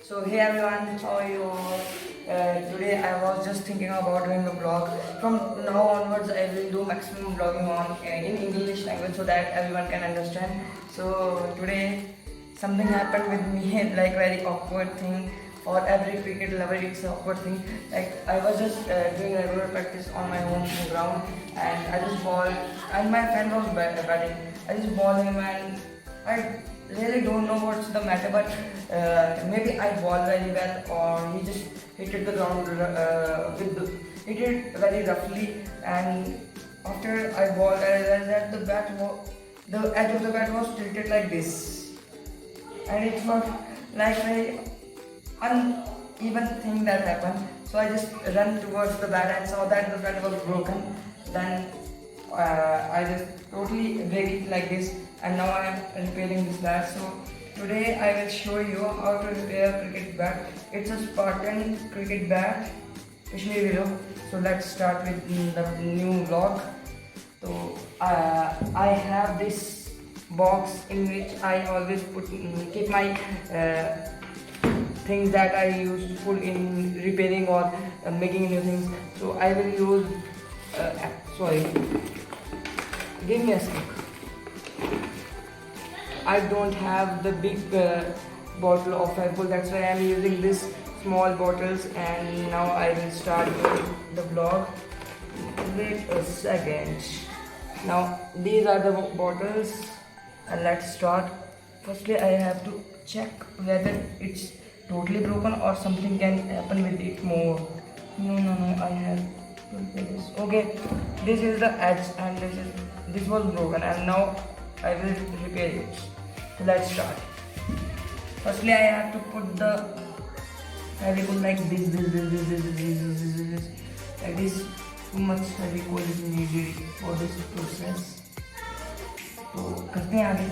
So hey everyone, how are you all? Today I was just thinking about doing a vlog. From now onwards I will do maximum vlogging on in English language so that everyone can understand. So today something happened with me like very awkward thing. For every cricket lover it's an awkward thing. Like I was just doing regular practice on my home ground and I just ball and my friend was batting. I just ball him and I really don't know what's the matter, but maybe I ball very well, or he just hit the ground hit it very roughly. And after I balled, I realized that the edge of the bat was tilted like this, and it was like very uneven thing that happened. So I just ran towards the bat and saw that the bat was broken. Then I just totally break it like this, and now I am repairing this bat. So today I will show you how to repair a cricket bat. It's a Spartan cricket bat, Kashmiri Willow. So let's start with the new vlog. So I have this box in which I always keep my things that I use to put in repairing or making new things. So I will use give me a sec. I don't have the big bottle of Fevicol, that's why I am using this small bottles. And now I will start the vlog. Wait a second. Now these are the bottles, and let's start. Firstly I have to check whether it's totally broken or something can happen with it more. No, I have to repair this. Okay, this is the edge and this was broken, and now I will repair it. So let's start. Firstly I have to put the Fevicol like this. Like this. Too much Fevicol is needed for this process. So करते हैं आगे.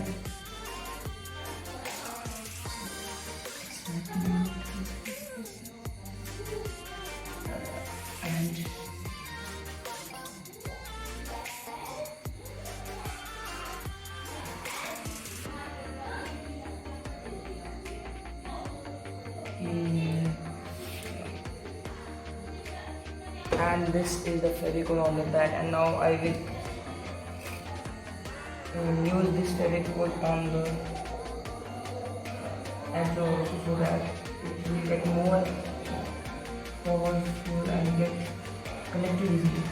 And this is the Fevicol on the bat, and now I will use this Fevicol on the edge so that it will get more powerful and get connected easily.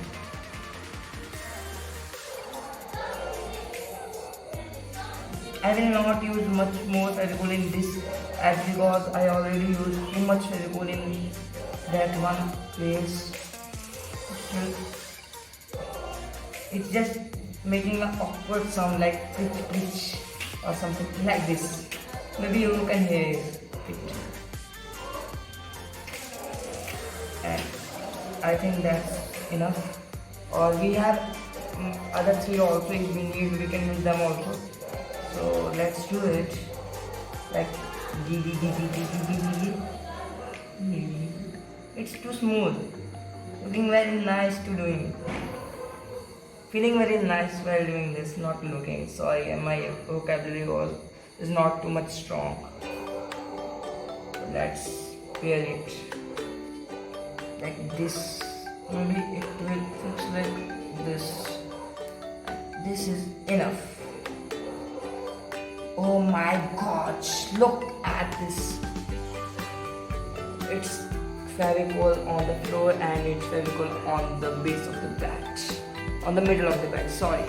I will not use much more Fevicol in this edge because I already used too much Fevicol in that one place. It's just making an awkward sound like pitch or something like this. Maybe you can hear it. And I think that's enough. Or we have other three also. If we need, we can use them also. So let's do it. Like it's too smooth. Looking very nice to doing. Feeling very nice while doing this, not looking. Sorry, my vocabulary is not too much strong. So let's pair it like this. Maybe it will fix like this. This is enough. Oh my gosh, look at this. It's Fevicol on the floor and it's Fevicol on the base of the bat. On the middle of the bat, sorry.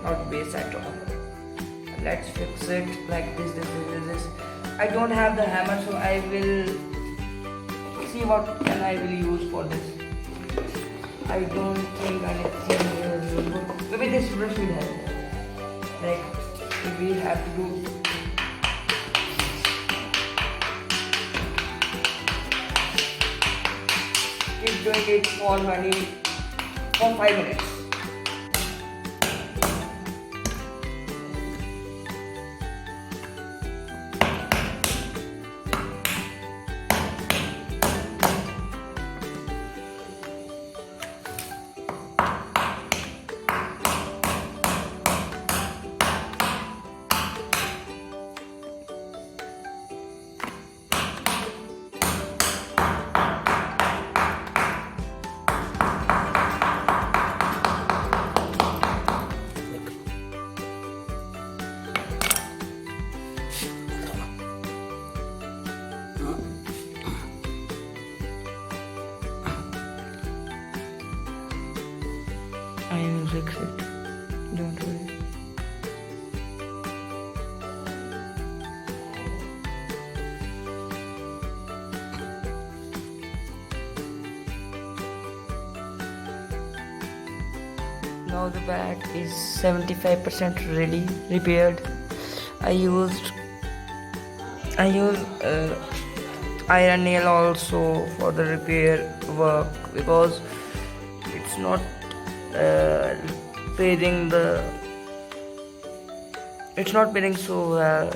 Not base at all. Let's fix it like this. I don't have the hammer, so I will see what I will use for this. I don't think anything is good. Maybe this brush will help. Like, if we have to do keep doing it for 5 minutes. fix it. Don't worry. Now the bat is 75% ready, repaired. I used iron nail also for the repair work because it's not pairing so well.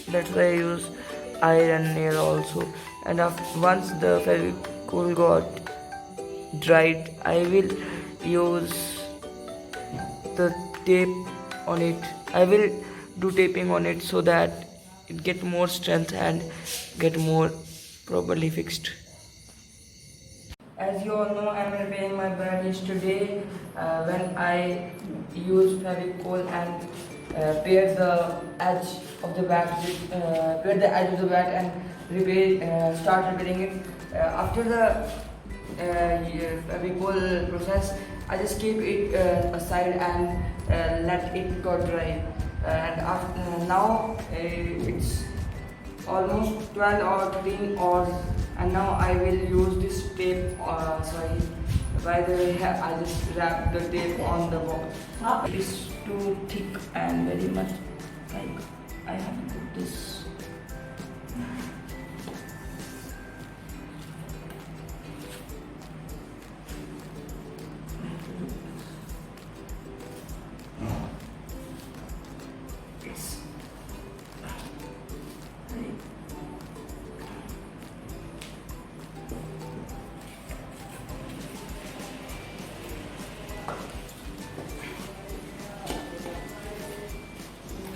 That's why I use iron nail also. And once the Fevicol got dried, I will use the tape on it. I will do taping on it so that it get more strength and get more properly fixed. As you all know, I am repairing my bat yesterday when I used Fevicol and paired the edge of the bat and start repairing it. After the Fevicol process, I just keep it aside and let it go dry. And now it's almost 12 or 13 hours, and now I will use this tape. By the way, I just wrap the tape on the box. It is too thick and very much like I have to put this.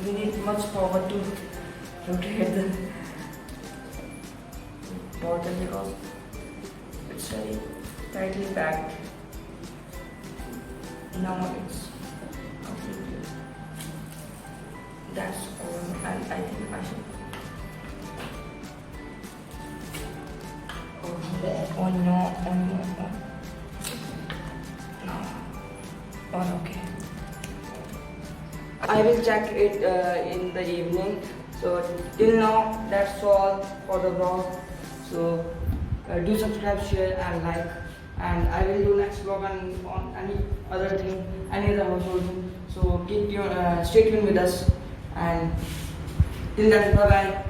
We need much power to rotate the bottle because it's very tightly packed. Now it's completely. That's all, and I think I should. Oh no! No. Oh, okay. I will check it in the evening. So till now, that's all for the vlog. So do subscribe, share and like, and I will do next vlog on any other thing, any other household thing. So stay tuned with us, and till then, bye bye.